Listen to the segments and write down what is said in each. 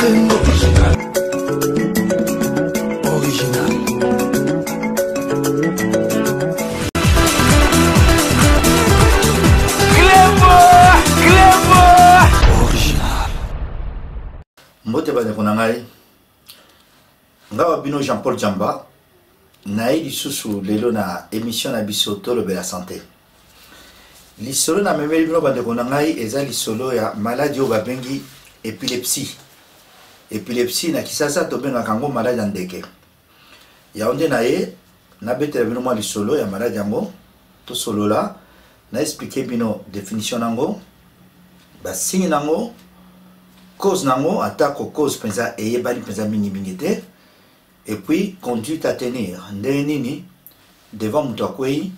Original. Mbote bane konangai ngawa bino Jean-Paul Jamba na lisusu lelo na émission na biso tolobe la santé lisolo na memeli bino bande konangai eza lisolo ya maladie o babengi épilepsie na kisasa to benga kango maladie ya ndeke ya onde na ye na betela bino mwa lisolo ya maladie yango to solola na expliquer bino définition nango ba signe nango cause nango attaque cause penza eyebani penza mingi te et puis conduite à tenir ndenini devant mutakwei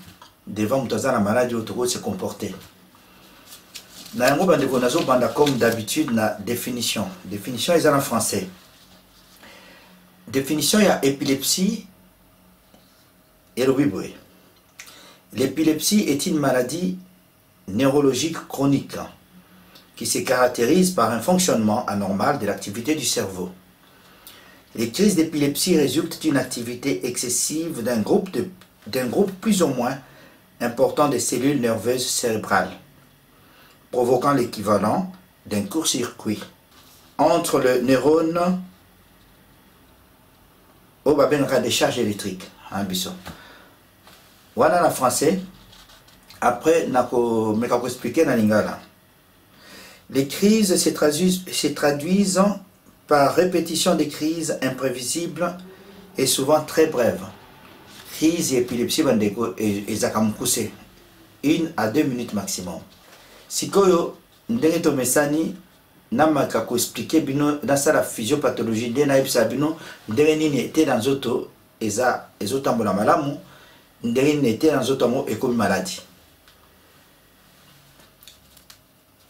devant mutazana maladie autoko se comporter na yango bande konazo banda comme d'habitude na définition est en français définition ya épilepsie et le biboé. L'épilepsie est une maladie neurologique chronique qui se caractérise par un fonctionnement anormal de l'activité du cerveau. Les crises d'épilepsie résultent d'une activité excessive d'un groupe plus ou moins important de cellules nerveuses cérébrales, provoquant l'équivalent d'un court-circuit entre le neurone au babenra des charges électriques. Voilà en français. Après, je vais expliquer en lingala. Les crises se traduisent par répétition des crises imprévisibles et souvent très brèves. Crise et épilepsie, et 1 à 2 minutes maximum. Si vous avez mesani namaka ko expliquer bino dans sa physiopathologie de na ibsa bino ndenge nini était dans auto eza ezotambola malamu ndenge nini était dans auto mo ekomi maladie.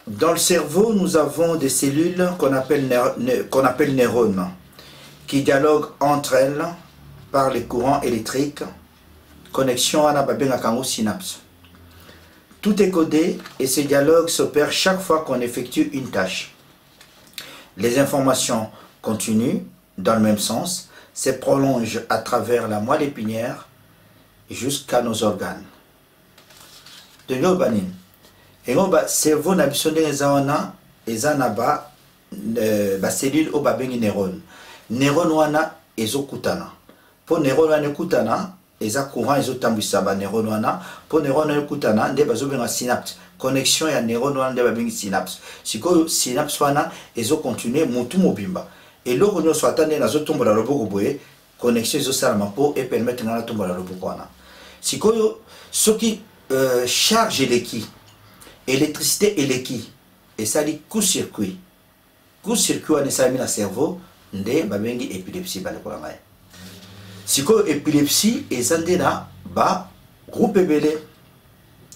Dans le cerveau, nous avons des cellules qu'on appelle neurones, qui dialoguent entre elles par les courants électriques, connexion à la synapse. Tout est codé et ce dialogue s'opère chaque fois qu'on effectue une tâche. Les informations continuent dans le même sens, se prolongent à travers la moelle épinière jusqu'à nos organes. De l'urbanine. Et le cerveau n'a pas de cellule au babengi neurone. Neurone wana ezokutana. Pour neurone wana kutana, eza courant ezotambisa ba neurone wana. Pour neurone wana kutana, nde bazobenga synapse. Connexion ya neurone wana nde babengi synapse. Sikoyo synapse wana ezo continuer mutu mobimba. Et loko nyo swatane na zotombola loboko boye, connexion ezosalama po et permettre na tombola loboko wana. Sikoyo soki charge eleki électricité eleki et ça dit court-circuit wana esali na cerveau nde babengi épilepsie bale kolanga ye siko épilepsie ezande na ba groupe ebele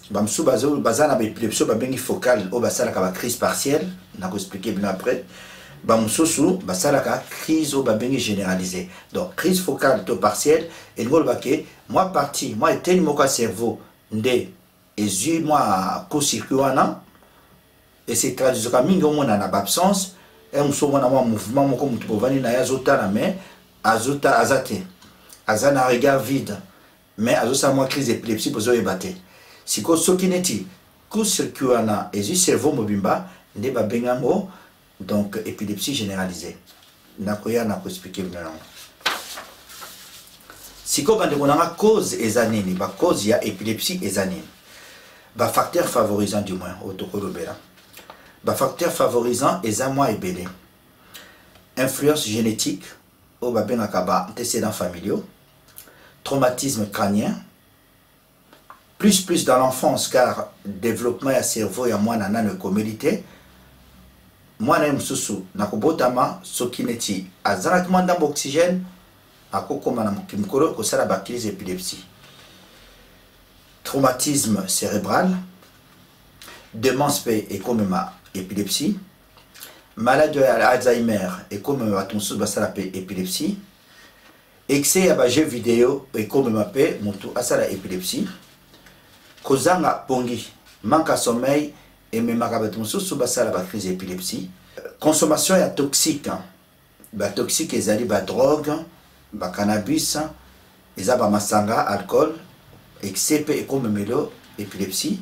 bamsu baza na ba épilepsie babengi focale o basalaka ba crise partielle na ko expliquer bien après bamususu basalaka crise o babengi généralisée. Donc crise focale to partielle et ngol bake moi parti moi etel moko cerveau nde et moi court-circuit wana et c'est traduit comme mingi omona na absence et musomona moi mouvement moko mutu bovani na yazota la mais azota azate azana regard vide mais azosa moi crise d'épilepsie bozo ebate siko soki neti court-circuit wana et cerveau mobimba nde babengango donc épilepsie généralisée nakoya na ko expliquer bien siko bande konanga cause ezanini ba cause ya épilepsie ezanini ba facteur favorisant du moins autocolobela ba facteur favorisant eza moi ebele influence génétique au babenaka ba antécédents familiaux traumatisme crânien plus dans l'enfance car développement ya cerveau ya mwana nano ekomeli mwana mususu nakobotama soki neti azalaki mwa ndambo oxygène akokoma na mokolo kosala ba crise épilepsie. Traumatisme cérébral, démence et comme ma épilepsie, maladie d'Alzheimer et comme ma épilepsie, excès à jeux vidéo et comme ma paix, mon tout à la épilepsie, kozanga pongi, manque à sommeil et même ma crise épilepsie, consommation toxique toxique ezali drogue, cannabis, eza masanga, alcool, excès pe ekomemelo épilepsie.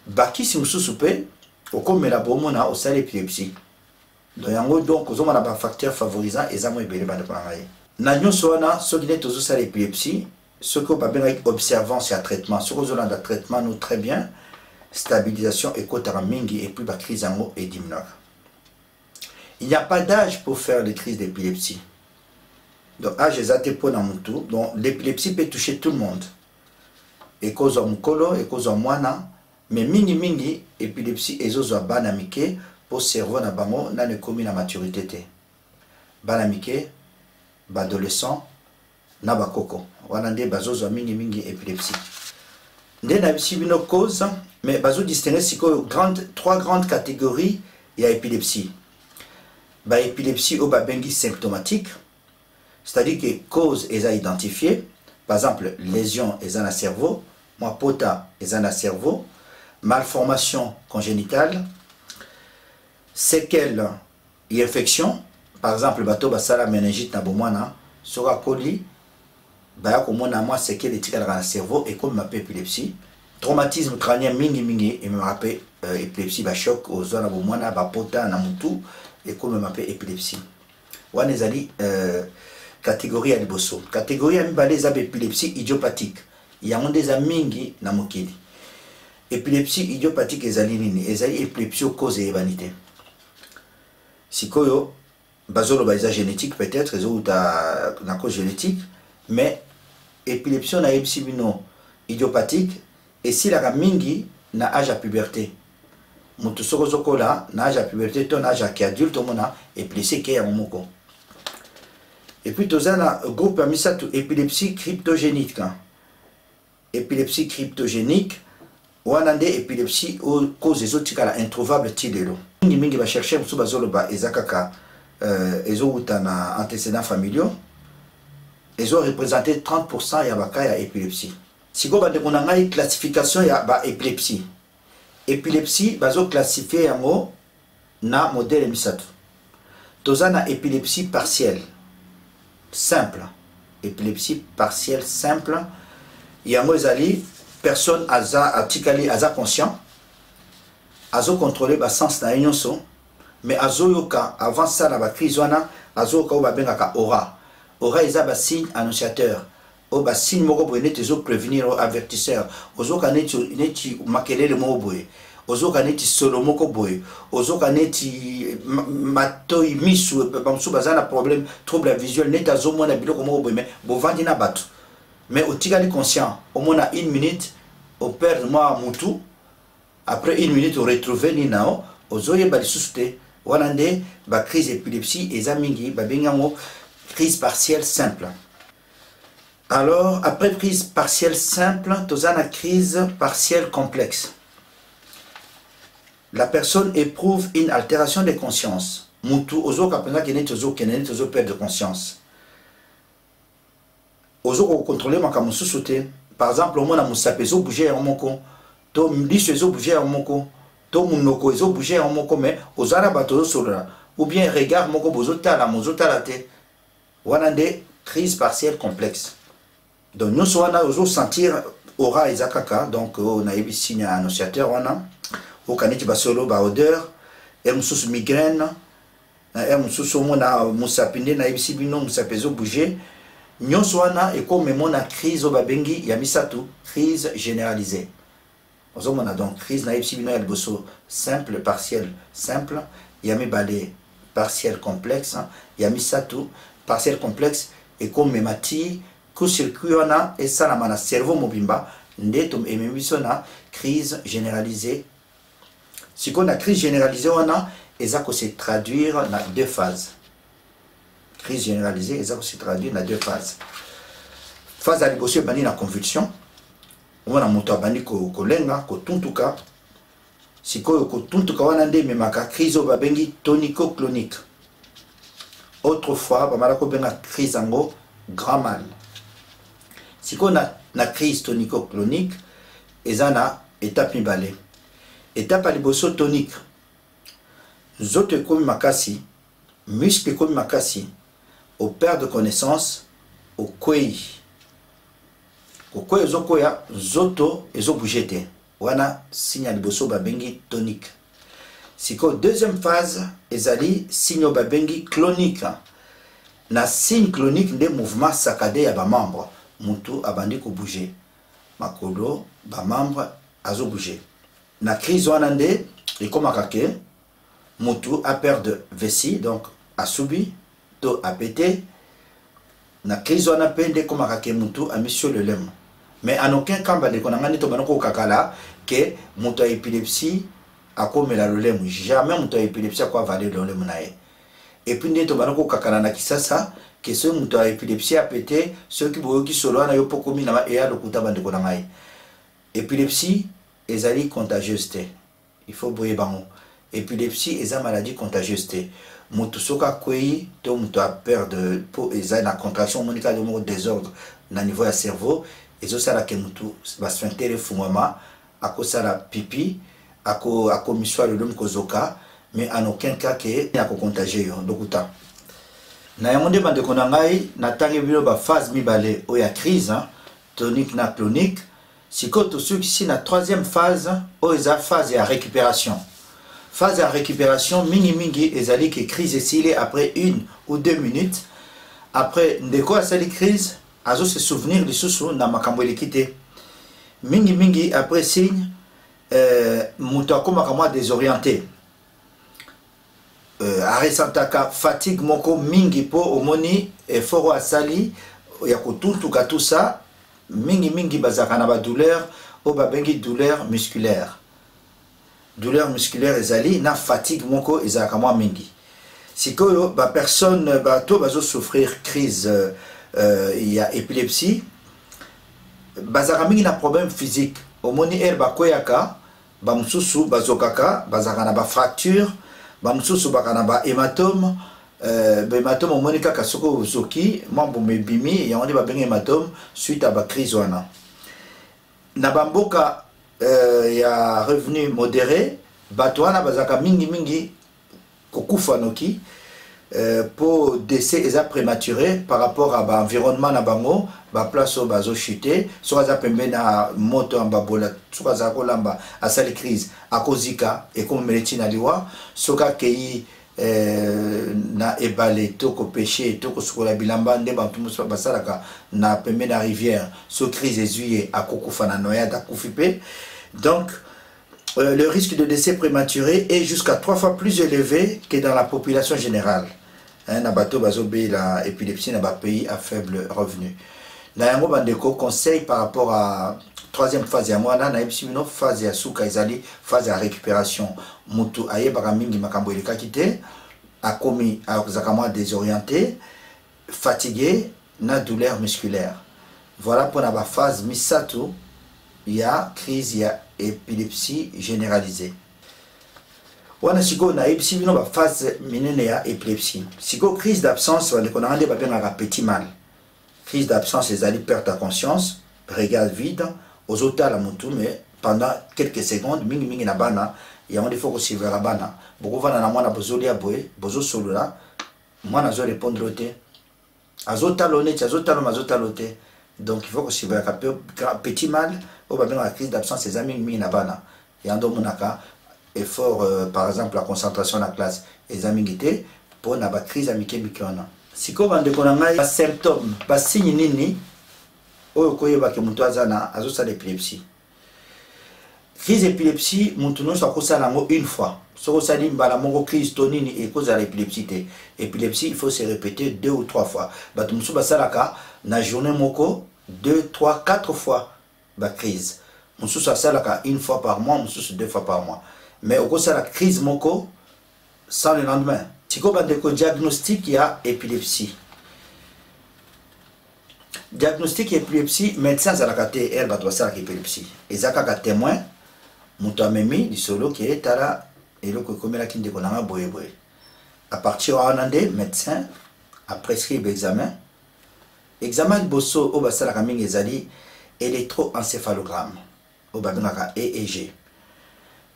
Bakisi mususu pe okomela bomona osala épilepsie. Donc ozomona facteur favorisant eza mo ebele bande pa ngai. Na nyonso wana soki neti ozosala épilepsie, soki babengaki observance ya traitement, soki ozolanda traitement no très bien, stabilisation ekotaka mingi et puis crise yango ediminaka. Il n'y a pas d'âge pour faire les crises d'épilepsie. Donc âge ezate po na mutu, donc l'épilepsie peut toucher tout le monde. Ekozwa mukolo, ekozwa mwana, mais mingi épilepsie ezozwa bana mike pour cerveau na bango na ne komi na maturité te. Bana mike, adolescent na bakoko. Wana nde bazozwa mingi épilepsie. Nde na bisi bino cause, mais bazo distinguer siko trois grandes catégories il y a épilepsie. Épilepsie au bengi symptomatique, c'est-à-dire que cause est identifiée, par exemple lésion est dans le cerveau, pota est dans le cerveau, malformation congénitale, séquelles et infection, par exemple bato basala méningite na bomwana, sera coli, komona moi séquelles et dans le cerveau et comme ma épilepsie, traumatisme crânien mingi et me rappelle épilepsie choc aux zones na bomwana pota na mutu et comme ma épilepsie. Wana ezali catégorie ya liboso. Catégorie ya mibale eza épilepsie idiopathique. Yango nde eza mingi na mokili. Épilepsie idiopathique ezali nini? Ezali épilepsie cause eyebani te. Sikoyo bazoloba eza génétique peut-être, ezouta na cause génétique, mais épilepsie na yebisi bino idiopathique esilaka mingi na âge ya puberté. Mutu soko zokola na âge ya puberté to na âge ya adulte mona épilepsie ke ya momoko. Et puis, tu as un groupe épilepsie cryptogénique. Épilepsie cryptogénique, ou un épilepsie aux causes exotiques introuvable tidelo. Mingi va chercher sur bazoloba ezakaka ezouta antécédents familiaux. Ils ont représenté 30% ya épilepsie. Si vous avez une classification ya épilepsie. Épilepsie bazo classifié en na modèle misatu. Tu as une épilepsie partielle. Simple, épilepsie partielle simple. Il y a une personne aza conscient, azo contrôler ba sens na nyonso, mais azo yoka avant ça la crise wana azo yoka ba bengaka aura. Aura eza ba signe annonciateur. O ba signe moko boye neti zo prévenir o avertisseur. Ozo ka neti makelele moko boye. Ozo ka neti solo moko boye. Ozo ka neti matoi misu bamsu bazana problème trouble visuel neti azo mona biloko moko boye mais bo vandi na bato. Mais au tigani conscient, au moins à 1 minute, au perd moi mutu. Après 1 minute, on retrouve ni nao. Ozo ye bali susute. Wanande ba crise épilepsie et zamingi ba bengango crise partielle simple. Alors après crise partielle simple, tozana crise partielle complexe. La personne éprouve une altération de conscience. Mutu ozo kapena kene tozo perdre de conscience. Ozo contrôler makambo susu te. Par exemple, omona musape ezo bouger en moko, to liso ezo bouger en moko, to munoko ezo bouger en moko, mais ozala bato solola ou bien regard moko bozotala mozotala te. Wana nde crise partielle complexe. Donc nous wana ozo sentir aura ezakaka, donc on a eu signe annonciateur wana. Au kaneti basolo ba odeur, et mususu migraine, et mususu mona musapinde na ibisi bino musape ezo bouger. Nyonso wana ekome mona crise o babengi ya misatu, crise généralisée. Ozomona donc crise na ibisi bino ya liboso simple, partielle, simple, ya mibale partielle complexe, ya misatu partielle complexe ekome mati ku circuit wana esalama na cerveau mobimba nde to ememiso na crise généralisée. Si on a crise généralisée wana eza ko se traduire na deux phases. Crise généralisée, ça se traduit dans deux phases. Phase à liboso bani na convulsion. On a moto bani ko lenga ko tuntuka. Sikoyo ko tuntuka wana nde memaka crise babengi tonico-clonique. Autrefois ba malako benga crise ango grand mal. Sikoyo na crise tonico-clonique ezana étape mibale. Étape à liboso tonique. Zote komi makasi muscle comme makasi au perte de connaissance au kwei ezokoya zoto ezobouger wana signe liboso babengi tonique. Siko deuxième phase ezali signe babengi clonique. Na signe clonique nde mouvement saccadé ya ba membre mutu abandi ko bouger makolo ba membre azo bouger. Na crise wana nde ekomaka ke mutu a perdre vessie donc a subi to a pété. Na crise wana pe nde komaka ke mutu a mis sur le lème. Mais en aucun cas ba de konangani to banoko kakala que mutu a épilepsie a komela le lème. Jamais mutu a épilepsie a ko avaler le lème nae. Et puis nde to banoko kakala na kisasa que ce mutu a épilepsie a pété ceux qui boyoki solo na yo pokomi na e a lokuta bande konangai. Épilepsie ezali contagieuse. Il faut boyer bango. Épilepsie est une maladie contagieuse. Mutu soka kwei to mutu a perdre po eza na contraction monika de mo désordre na niveau ya cerveau ezo sala ke mutu ba sphincter fungwama akosala pipi ako miswa le lom kozoka mais en aucun cas que ya ko contagier yo lokuta na yango nde bande konangai na tangi bilo ba phase mibale o ya crise tonique na clonique sikoto suki na troisième phase o eza phase ya récupération. Phase de récupération, mingi ezali que crise esile après 1 ou 2 minutes. Après ndeko asali crise, azo se souvenir de susu na makambo elikite. Mingi après signe mutu akomaka mwa désorienté. Aresantaka fatigue moko mingi po omoni effort asali ya kotuntuka tout ça mingi bazaka na ba douleur o babengi douleur musculaire. Douleur musculaire ezali na fatigue moko ezalaka mwa mingi. Sikoyo ba personne bato bazo souffrir crise ya épilepsie bazaka mingi na problème physique. Omoni bakoyaka ba mususu bazokaka bazaka na ba fracture ba mususu baka na ba hématome hématome omoni kaka soko zoki mambo mebimi ya onde ba benga hématome suite à ba crise wana. Na bamboka il y a revenu modéré batouana bazaka mingi kokufa noki pour décès eza prématuré par rapport à l'environnement na bango ba place au bazo chuter soit za pembe na moto amba bola soit za kolamba asali crise akozika et comme meletina liwa soka kei na ebale toko péché toko sokola bilamba nde bantu musa basalaka na pembe na rivière so crise ezuye akokufa na noyade akufipe. Donc le risque de décès prématuré est jusqu'à 3 fois plus élevé que dans la population générale. Na bato bazobé la épilepsie na ba pays à faible revenu. Na yango bandeko conseil par rapport à troisième phase ya mwana na epsibino phase ya suka ezali phase ya récupération. Mutu ayebaka mingi makambo elekaki te akomi akozaka mwa désorienté, fatigué na douleur musculaire. Voilà pour la phase misato ya crise ya épilepsie généralisée. Wana siko na epsi bino ba phase minene ya épilepsie. Siko crise d'absence wale kona ande ba benga petit mal. Crise d'absence ezali perte de conscience, regard vide, aux otala mutu mais pendant quelques secondes mingi na bana ya on faut que suivre la bana. Boko vana na mwana bozoli ya boye, bozo solola, mwana zo répondre te. Azotalone, azotalote. Donc il faut que suivre la petit mal ou ba benga crise d'absence ces amis mingi na bana. Ya ndo monaka effort par exemple la concentration dans la classe les amis guité pour na ba crise amike bikona siko bande konanga ba symptômes ba signe nini oyo koyeba ke mutu azana azosala épilepsie. Crise épilepsie mutu no sa kosala ngo une fois soko sali mbala mongo crise tonini et cause à l'épilepsie te épilepsie il faut se répéter 2 ou 3 fois batu musu basalaka na journée moko 2 3 4 fois ba crise musu salaka une fois par mois musu 2 fois par mois. Mais au cours de la crise moko sans le lendemain. Si vous avez un diagnostic, il y a épilepsie. Diagnostic épilepsie, médecin à la caté, elle va doit faire épilepsie. Et ça a témoin, moutamemi, du solo qui est à la et le comme la qui déconne boye. À partir de médecin a prescrit l'examen. Examen de bosso au basa la caming ezali électroencéphalogramme au babinaka EEG.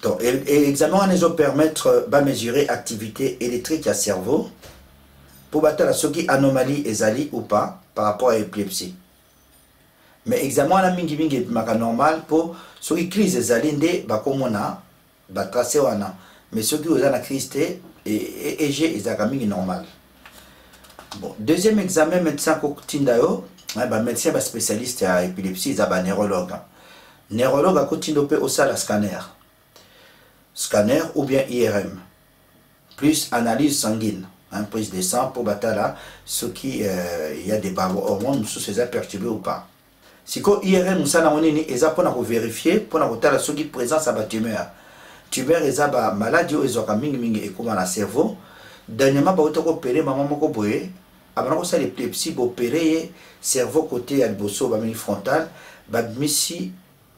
Donc, l'examen va nous permettre de mesurer l'activité électrique à cerveau pour battre ce qui anomalie ezali ou pas par rapport à l'épilepsie. Mais examen la mingi mingi maka normal pour ce qui crise ezali nde bakomona ba tracé wana. Mais ce qui ont la crise et EG ezaka mingi normal. Bon, deuxième examen médecin ko tindayo, médecin spécialiste à épilepsie, ils ont neurologue. Neurologue a continué au sala scanner. Scanner ou bien IRM. Plus analyse sanguine. Prise de sang pour battre ce qui y a des hormones sous ces perturbés ou pas. Si ko IRM ça na onini eza pour vérifier pour na kotala ce qui présence à ba tumeur. Tumeur eza ba maladie o ezoka mingi mingi ekoma na cerveau. Dernièrement ba otoko opérer maman moko boye. Avant que ça l'épilepsie opérer cerveau côté alboso ba mini frontal ba misi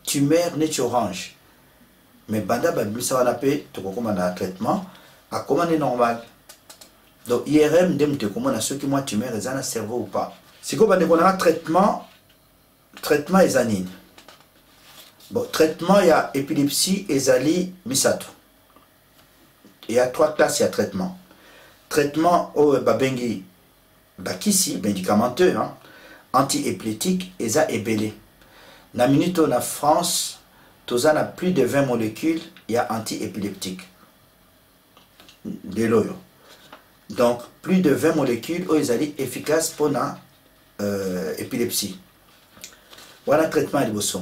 tumeur net orange. Mais banda ba misi wana pe to ko na traitement a commandé normal. Donc IRM dem te comment ceux qui moi tumeur eza na cerveau ou pas. Si ko bande a traitement ezanine. Bon traitement il y a épilepsie ezali misato. Il y a 3 classes il y a traitement. Traitement au babengi bakisi médicamenteux hein, anti-épileptique eza ebélé. Na minute en France, tous a plus de 20 molécules, il y a anti-épileptique. De l'eau. Donc plus de 20 molécules où ils allaient efficaces pour la épilepsie. Voilà le traitement de bosso.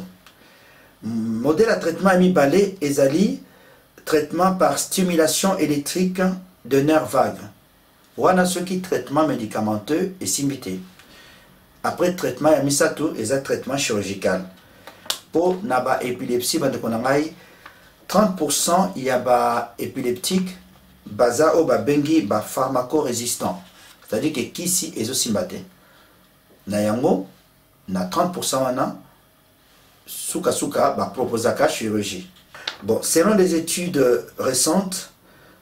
Modèle de traitement mi balé ezali traitement par stimulation électrique de nerfs vagues. Voilà ce qui traitement médicamenteux et simité. Après traitement il y a mis ça tout et ça traitement chirurgical. Pour naba épilepsie 30% il y a ba épileptique baza o ba bengi ba pharmacorésistant. C'est-à-dire que kisi ezo simbate. Na yango na 30% wana suka ba proposaka chirurgie. Bon, selon des études récentes,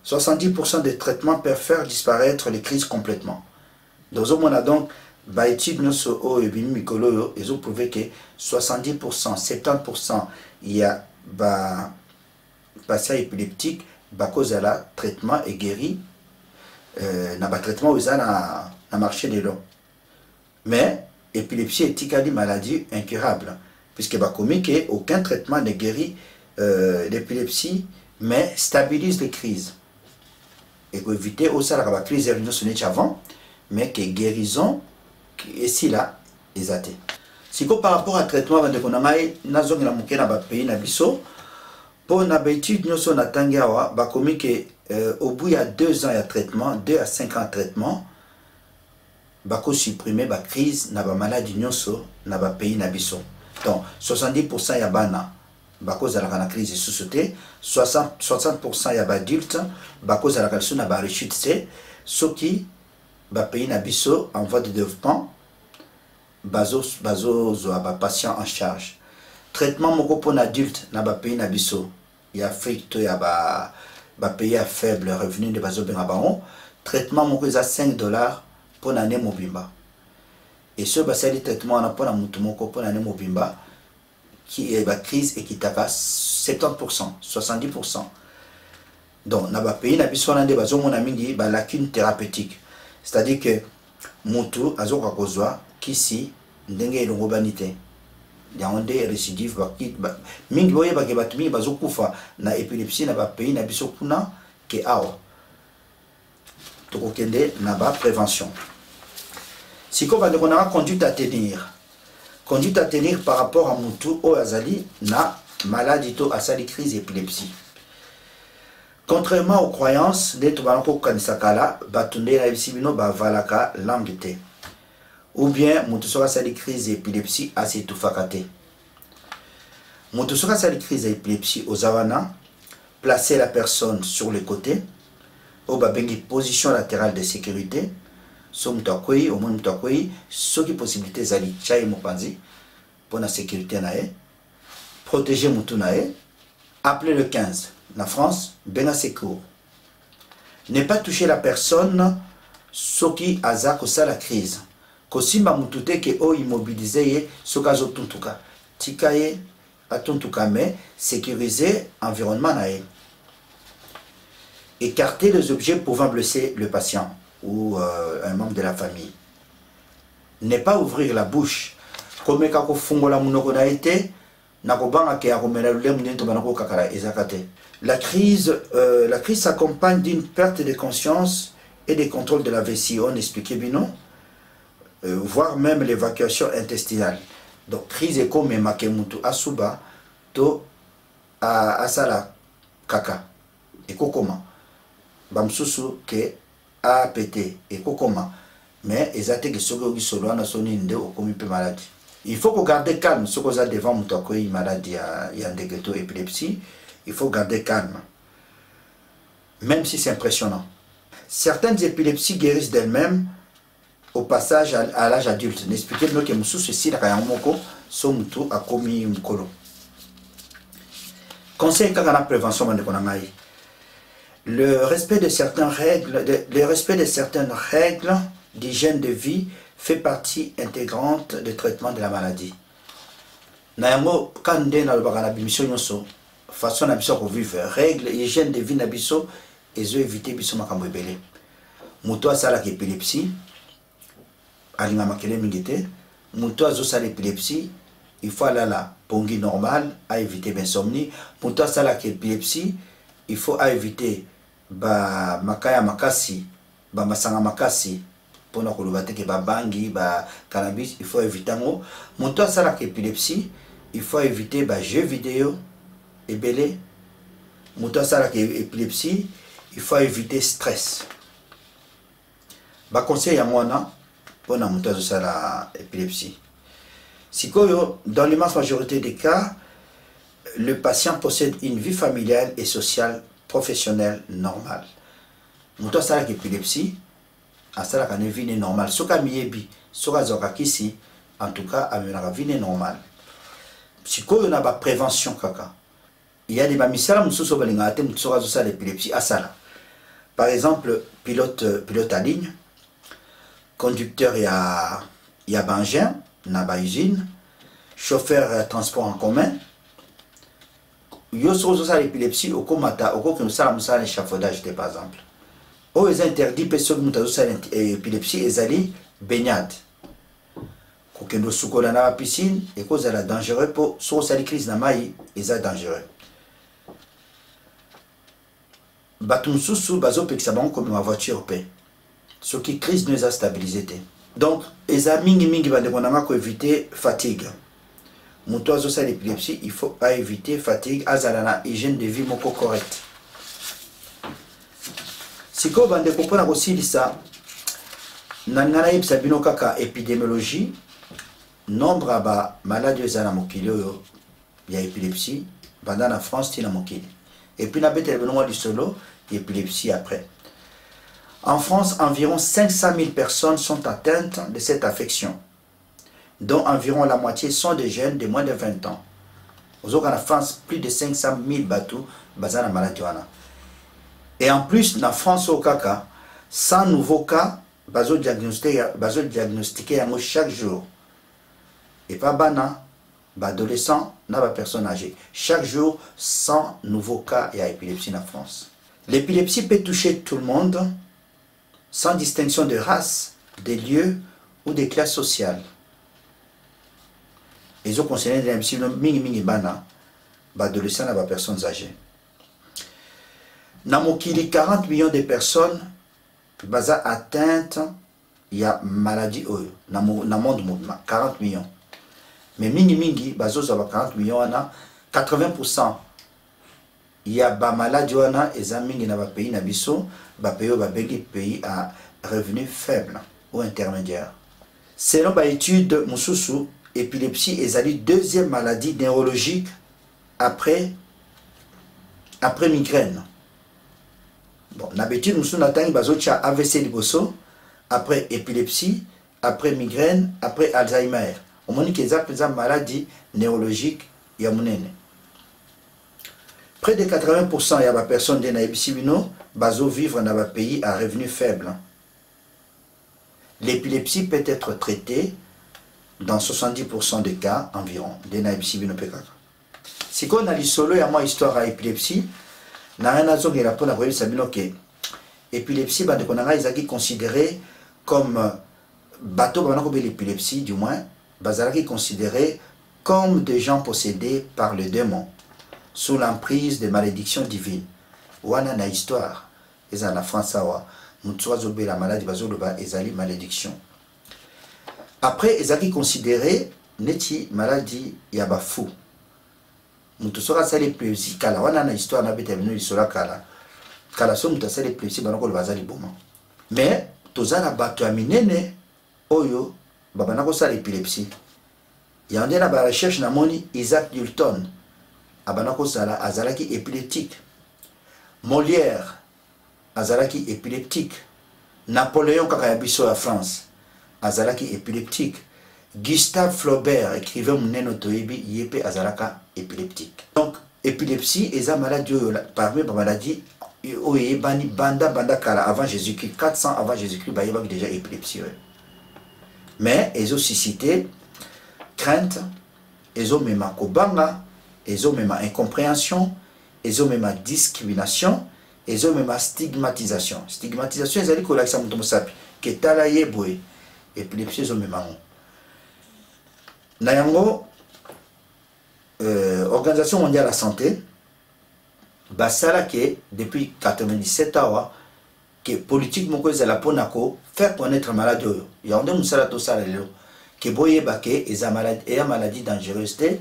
70% des traitements peuvent faire disparaître les crises complètement. Dans on a donc ba étude nous so et mikolo ils ont prouvé que 70%, 70% il y a ba patient épileptique ba cause à la traitement est guéri na ba traitement aux na marché de long. Mais épilepsie est une maladie incurable puisque ba commis que aucun traitement ne guérit l'épilepsie mais stabilise les crises. Et pour éviter aussi la crise de avant mais que guérison et si là les athées. Si par rapport à traitement de konamai nazongi na mukena ba pays na biso pour na étude nous son atangawa ba komi que au bout il y a 2 ans il y a traitement 2 à 5 ans de traitement ba ko supprimer ba crise na ba maladie nyonso na ba pays na biso. Donc 70% ya bana ba cause de la crise sous sauté 60% ya ba adulte ba cause de la calcium na ba rechute c'est ce qui ba pays na biso en voie de développement bazo ba patient en charge traitement moko pour adulte na ba pays na biso ya Afrique to ya ba pays à faible revenu de bazo benga baon traitement moko za $5 pour l'année mobimba et ce basali traitement on a pour la mutu moko pour l'année mobimba qui est la crise et qui taka 70% 70%. Donc na ba pays na biso na nde bazo mona mingi ba lacune thérapeutique. C'est-à-dire que mutu azoka kozwa kisi ndenge elongo banité. Yango récidive ba mingi boye ba ke batumi bazo kufa na épilepsie na ba pays na biso kuna ke awa. Tokokende na ba prévention. Si ko ba de konara conduite à tenir. Conduite à tenir par rapport à mutu o azali na maladie to asali crise épilepsie. Contrairement aux croyances, les tubanako kanisakala batunde la ibisibino ba valaka langue te. Ou bien mutusoka sali crise épilepsie asetufakate. Mutusoka sali crise épilepsie ozawana placer la personne sur le côté au babengi position latérale de sécurité. So mutakwei au moins mutakwei ce qui possibilité zali chai mopanzi pour la sécurité nae. Protéger mutu nae. Appeler le 15. La France, ben secours. Ne pas toucher la personne, ce qui a ça la crise. Kosimba mutute ke o immobilisé, ce cas tuntuka. Tikaye, atuntuka, mais sécuriser l'environnement nae. Écarter les objets pouvant blesser le patient. ou un membre de la famille. Ne pas ouvrir la bouche. Comme quand fungola munoko na été, na kobanga ke akomela lulemu nento banako kakala ezakate. La crise s'accompagne d'une perte de conscience et des contrôles de la vessie, on expliquait bien non, voire même l'évacuation intestinale. Donc crise est comme makemutu asuba to asala kaka et kokoma bamsusu ke APT et kokoma mais ezate ke sogo gisolo na soni nde okomi pe maladie. Il faut que garder calme ce que ça devant mutu ko maladie ya ndegeto épilepsie. Il faut garder calme, même si c'est impressionnant. Certaines épilepsies guérissent d'elles-mêmes au passage à l'âge adulte. N'expliquez-moi que Moussou ceci la kayamoko somutu a commis mkolo. Conseil quand la prévention de konangai. Le respect de certaines règles d'hygiène de vie fait partie intégrante du traitement de la maladie. Nayango kande na lobaka bimission nyonso façon na biso ko vivre règle hygiène de vie na biso ezo éviter biso makambo ebele. Muto asala ki épilepsie alinga makele mingete, muto azo sala épilepsie, il faut aller la pongi normal à éviter l'insomnie. Muto asala ki épilepsie, il faut éviter ba makaya makasi, ba masanga makasi pour na koloba te ke ba bangi, ba cannabis, il faut éviter ngo. Muto asala ki épilepsie, il faut éviter les jeux vidéo et belé. Muto sala ki épilepsie, il faut éviter le stress. Ba conseil ya mwana pour na muto sala épilepsie. Dans l'immense majorité des cas, le patient possède une vie familiale et sociale professionnelle normale. Muto sala ki épilepsie, a sala ka ne vie normale. Soka miyebi, soka zoka kisi, en tout cas, a une vie normale. Si on a une prévention kaka, il y a des misala mususo balingate mutsoka zosa l'épilepsie asala. Par exemple, pilote à ligne, conducteur y a bangin na ba usine, chauffeur transport en commun. Yo zosa l'épilepsie au komata au ko musala musala échafaudage par exemple. O les interdit personne mutazosa l'épilepsie ezali baignade. Kokendo sukola na piscine et cause la dangereux pour so sali crise na mai eza dangereux. Batum susu bazo pekisa bango comme ma voiture pe. Ce qui crise nous a stabilisé. Donc eza mingi bande konanga ko éviter fatigue. Muto azo sali épilepsie, il faut pas éviter fatigue azala na hygiène de vie moko correct. Siko bande kopona ko silisa nangana yebisa bino kaka épidémiologie. Nombre à maladies ezana mokili oyo ya épilepsie pendant la France tina mokili. Et puis na bete le du solo épilepsie après. En France, environ 500 000 personnes sont atteintes de cette affection, dont environ la moitié sont des jeunes de moins de 20 ans. En France, plus de 500 000 bateaux basés dans maladie. Et en plus, en France, au Kaka, 100 nouveaux cas basés diagnostiqués chaque jour. Et pas bana, adolescents, n'a pas personne âgée. Chaque jour, 100 nouveaux cas et épilepsie en France. L'épilepsie peut toucher tout le monde, sans distinction de race, de lieu ou de classe sociale. Ils ont considéré l'épilepsie mingi bana, adolescents, n'a pas personnes âgées. Dans mokili 40 millions de personnes baza atteintes, il y a maladie dans le monde 40 millions. Mais mingi bazo za 40 millions ana 80% il y a ba maladie wana eza mingi na ba pays na biso ba pays ba bengi pays à revenus faibles ou intermédiaires. Selon ba étude mususu, épilepsie ezali deuxième maladie neurologique après migraine. Bon, d'habitude mususu natangi bazo cha AVC liboso, après épilepsie, après migraine, après Alzheimer. On m'a dit qu'il y a une maladie neurologique. Près de 80% de la personne qui vivent dans un pays à revenus faibles. L'épilepsie peut être traitée dans 70% des cas environ. Si on a dit solo, il y a une histoire à l'épilepsie. Na rien à dire pour la que épilepsie bande konanga ezaki considéré comme bateau banako be l'épilepsie du moins bazalaki considéré comme des gens possédés par le démon sous l'emprise des malédictions divines. Wana na histoire eza na France awa mutu azobe la maladie bazoloba ezali malédiction. Après ezaki considéré neti maladie ya ba fou. Mutu soka sali épilepsie kala wana na histoire na beta bino isola kala. Kala so mutu sali épilepsie banako le bazali boma. Mais tozana bato ya minene oyo babanako sali épilepsie. Ya ndena ba recherche na moni Isaac Newton abanako sala azalaki épileptique. Molière azalaki épileptique. Napoléon Kakayabiso à France azalaki épileptique. Gustave Flaubert écrivait Muneno Toyebi Yepe azalaka épileptique. Donc épilepsie est une maladie parmi les maladies banda kala avant Jésus-Christ 400 avant Jésus-Christ bah il y avait déjà épilepsie. Mais ils ont suscité crainte, ils ont même kobanga, ils ont même incompréhension, ils ont même discrimination, ils ont même stigmatisation. Stigmatisation, ils ont dit que l'accent mutomosapi, que talaye boy, épilepsie, ils ont même Nayango, Organisation mondiale de la santé, basala que depuis 97 ans, que politique moko ezala ponako faire connaître maladie oyo. Ya onde musala to sala lelo. Que boye bake eza maladie dangereuse te,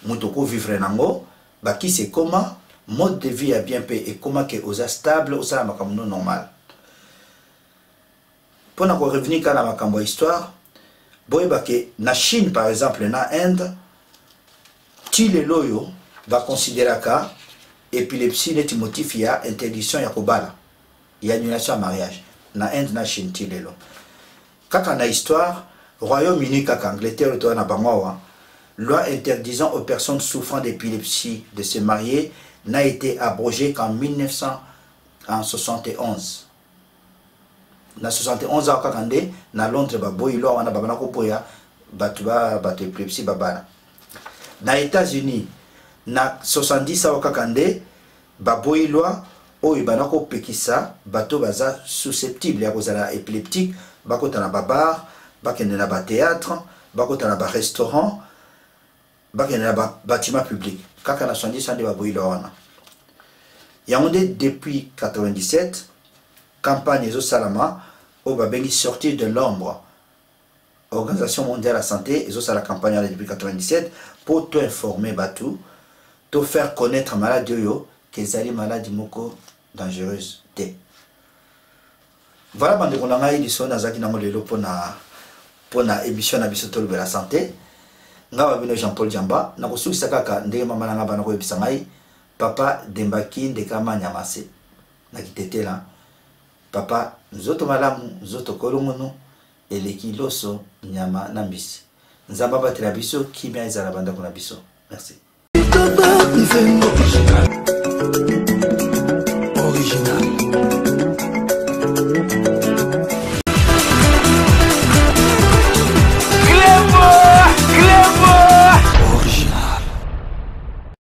mutoko vivre nango, baki c'est comment mode de vie a bien payé et comment que osa stable osala makambo normal. Ponako revenir kana makambo histoire, boye bake na Chine par exemple na Inde, ti lelo yo ba considérer ka épilepsie neti motif ya interdiction ya kobala. Il y a annulation à mariage. Na Inde na Chine ti lelo. Kaka na histoire, Royaume-Uni kaka Angleterre to na bangowa, loi interdisant aux personnes souffrant d'épilepsie de se marier n'a été abrogée qu'en 1971. Na 71 ans kakande na Londres ba boy loi wana babana ko poya batuba batu épilepsie babana. Na États-Unis na 70 ans kakande ba boy loi oyo banako pekisa bato baza susceptible ya kozala épileptique bakota na babar bakende na ba théâtre bakota na ba restaurant bakende na ba bâtiment public kaka na 70 ans de ba boy loi wana. Yaoundé depuis 97 campagne zo salama au babengi sortir de l'ombre. Organisation mondiale de la santé zo sala campagne depuis 97 pour te informer batou, te faire connaître maladie yo que zali maladie moko dangereuse te. Voilà bande konanga yi diso na zaki nango lelo pona émission na biso tolo la santé. Ngawa bino Jean-Paul Jamba na kosukisa kaka ndenge mama nanga bana ko yebisa ngai papa Dembaki ndekama nyamase na kitetela papa nzoto malamu nzoto kolunguno eleki loso nyama na mbisi nzamba batela biso kimia ezala banda kuna biso. Merci.